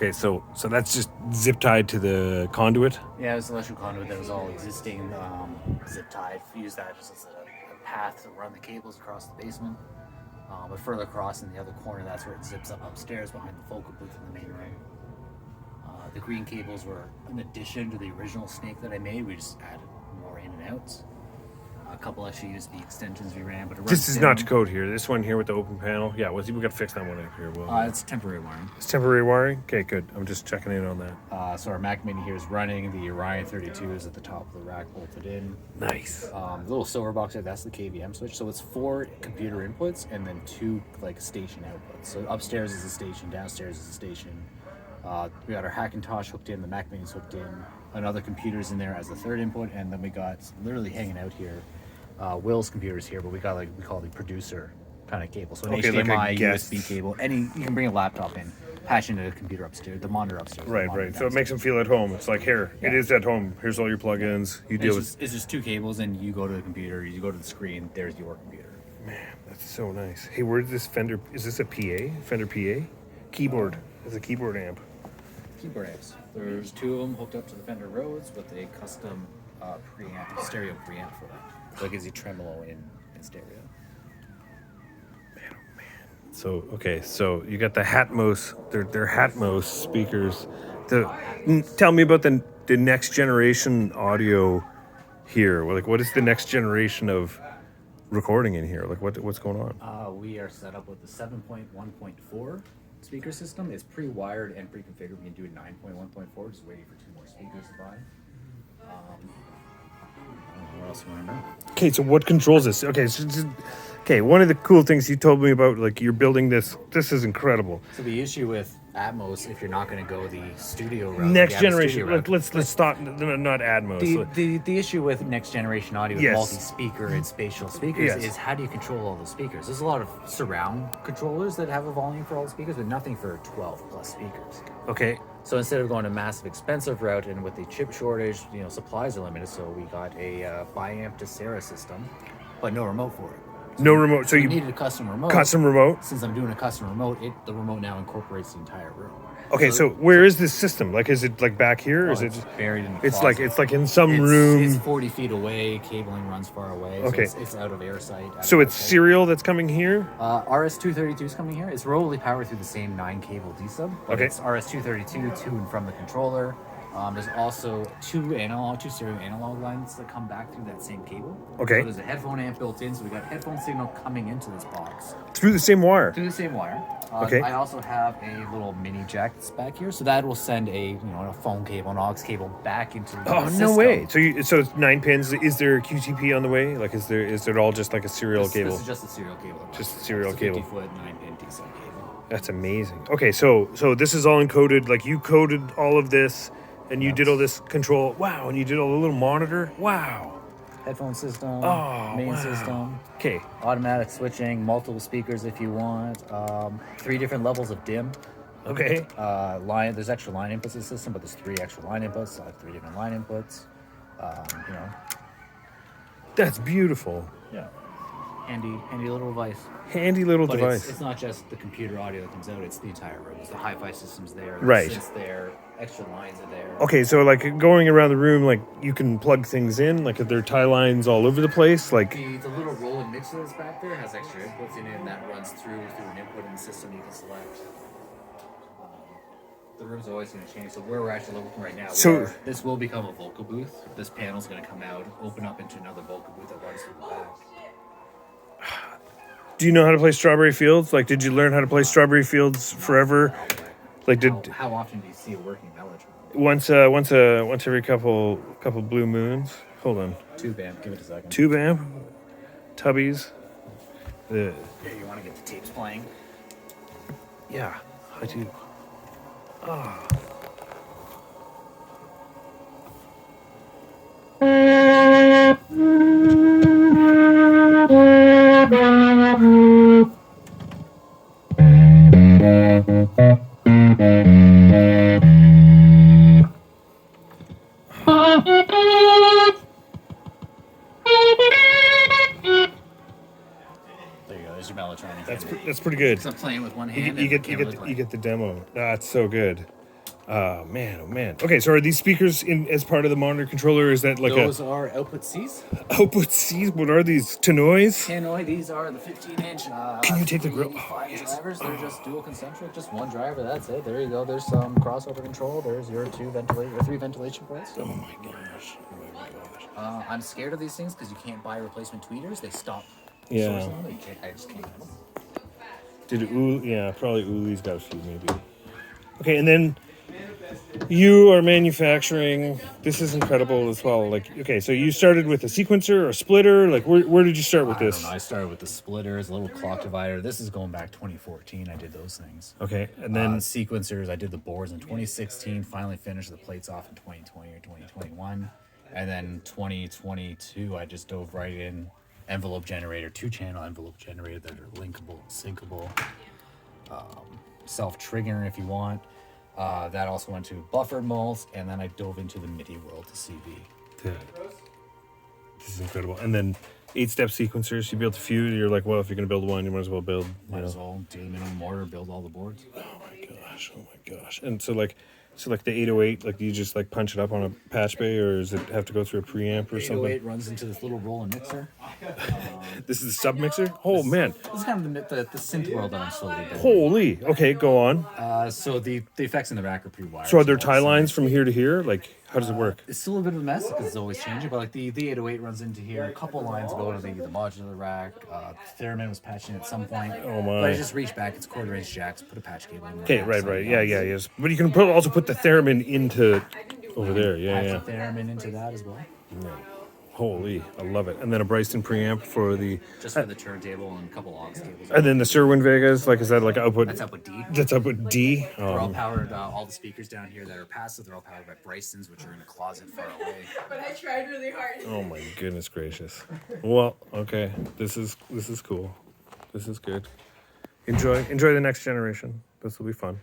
Okay, so that's just zip tied to the conduit. Yeah, it was an electrical conduit that was all existing, zip tied. Use that just as a path to run the cables across the basement. But further across in the other corner, that's where it zips up upstairs behind the focal booth in the main room. The green cables were an addition to the original snake that I made. We just added more in and outs. A couple extra USB extensions we ran, but it runs This is down. not to code here. This one here with the open panel. Yeah, we got to fix that one up here. It's temporary wiring. It's temporary wiring. Okay, good. I'm just checking in on that. So our Mac Mini here is running. The Orion 32 is at the top of the rack bolted in. Nice. The little silver box there, that's the KVM switch. So it's 4 computer inputs and then 2 like station outputs. So upstairs is a station, downstairs is a station. We got our Hackintosh hooked in, the Mac Mini's hooked in, another computer's in there as the third input, and then we got literally hanging out here. Will's computer's here, but we got we call the producer kind of cable. So an HDMI, like a guest. USB cable, you can bring a laptop in, patch into the computer upstairs, the monitor upstairs. Right. So it makes them feel at home. It's like, here, it is at home. Here's all your plugins. You deal with. It's just 2 cables, and you go to the computer, you go to the screen, there's your computer. Man, that's so nice. Hey, where's this Fender? Is this a PA? Fender PA? Keyboard. It's a keyboard amp. Keyboard amps. There's 2 of them hooked up to the Fender Rhodes with a custom preamp, stereo preamp for that. So it gives you tremolo in stereo. Man, oh man. So you got the Hatmos. They're Hatmos speakers. Tell me about the next generation audio here. Like, what is the next generation of recording in here? Like, what's going on? We are set up with the 7.1.4 speaker system. It's pre-wired and pre-configured. We can do a 9.1.4. Just waiting for 2 more speakers to buy. What else you want to know? Okay, so what controls this? Okay, one of the cool things you told me about, like, you're building this. This is incredible. So the issue with Atmos, if you're not going to go the studio route, Next generation. Let's start. Not Atmos. The issue with next generation audio with Yes. multi-speaker and spatial speakers Yes. is how do you control all the speakers? There's a lot of surround controllers that have a volume for all the speakers, but nothing for 12 plus speakers. Okay. So instead of going a massive expensive route, and with the chip shortage, supplies are limited, so we got a Biamp to Sarah system, but no remote for it. No remote. So You you needed a custom remote. custom remote. Since I'm doing a custom remote, the remote now incorporates the entire room. Okay, so where is this system? Like, is it like back here, or is It's it? buried in the It's closet. like in some It's room. 40 feet away. Cabling runs far away. Okay. So it's out of air sight. So it's serial that's coming here. RS-232 is coming here. It's rotally powered through the same 9 cable D-sub. But Okay. It's RS-232 to and from the controller. There's also 2 stereo analog lines that come back through that same cable. Okay. So there's a headphone amp built in, so we got headphone signal coming into this box Through the same wire. through the same wire. Okay. I also have a little mini jack that's back here, so that will send a phone cable, an aux cable back into the Oh, system. no way. So it's 9 pins. Is there a QTP on the way? Like, is it all just like a serial cable? This is just a serial cable. Just a serial It's cable. 50-foot 9-pin D-sub cable. That's amazing. Okay, so this is all encoded. Like, you coded all of this, and you did all this control. Wow, and you did all the little monitor. Wow. Headphone system, Oh, main wow. system, Okay. automatic switching, multiple speakers if you want, 3 different levels of dim. Okay. There's extra line inputs in the system, but there's 3 extra line inputs, so I have 3 different line inputs. That's beautiful. Yeah. Handy little device. Handy little But device. it's not just the computer audio that comes out, it's the entire room. It's the hi-fi system's there, the Right. synths there, extra lines are there. Okay, so like going around the room, like you can plug things in, like are there tie lines all over the place? Like, The little rolling mixer that's back there has extra inputs in it, and that runs through an input in the system you can select. The room's always going to change, so where we're actually looking right now, this will become a vocal booth. This panel's going to come out, open up into another vocal booth that runs through the back. do you know how to play Strawberry Fields? Like, did you learn how to play Strawberry Fields forever? Like, How often do you see a working Mellotron? once every couple blue moons. Hold on. Tube amp, give it a second. Tube amp, tubbies. Here, you want to get the tapes playing? Yeah, I do. There you go, there's your Mellotron. That's pretty good. So I'm playing with one You hand. get and the camera's you playing. get the demo. That's so good. Oh man. Okay, so are these speakers in as part of the monitor controller? Or is that like Those are output Cs. output C's? What are these? Tenoys? Tannoy, these are the 15-inch. Can you take the grill? 385 drivers. They're just dual concentric, just one driver. That's it. There you go. There's some crossover control. There's your three ventilation ports. Oh my gosh. I'm scared of these things because you can't buy replacement tweeters. They stop. Yeah. sourcing them. I just can't. Probably Uli's got a few maybe. Okay, and then you are manufacturing. This is incredible as well. Like, okay, so you started with a sequencer or a splitter. Like, where did you start with I this? don't know. I started with the splitters, a little clock divider. This is going back 2014. I did those things. Okay, and then Sequencers, I did the boards in 2016. Finally finished the plates off in 2020 or 2021, and then 2022 I just dove right in. Envelope generator, 2-channel envelope generator that are linkable, syncable, self-triggering if you want. That also went to buffered mults, and then I dove into the MIDI world to CV. yeah. This is incredible. And then 8-step sequencers. You built a few. You're like, well, if you're gonna build one, you might as well build. Might as well do the minimum order, build all the boards. Oh my gosh. And so like the 808, like do you just like punch it up on a patch bay, or does it have to go through a preamp or 808 something? runs into this little rolling mixer. This is a sub mixer. Oh man, This is kind of the synth world that I'm slowly building. holy. Okay, go on. So the effects in the rack are pre-wired. So are there as tie well, lines from here to here? Like, how does it work? It's still a bit of a mess because it's always changing, but like the 808 runs into here. A couple lines go to the modular rack. Theremin was patched in at some point. Oh, my. But I just reached back. It's 1/4-inch jacks. Put a patch cable in. the Okay, rack, right. so Yeah, yes. But you can also put the theremin into over there. Patch the theremin into that as well. Holy, I love it. And then a Bryson preamp for the, Just for the turntable and a couple aux cables. and then the Sirwin Vegas. Like, is that like output? That's up with D. That's output D. They're all powered. All the speakers down here that are passive, they're all powered by Brysons, which are in a closet far away. But I tried really hard. Oh my goodness gracious. Well, okay. This is cool. This is good. Enjoy the next generation. This will be fun.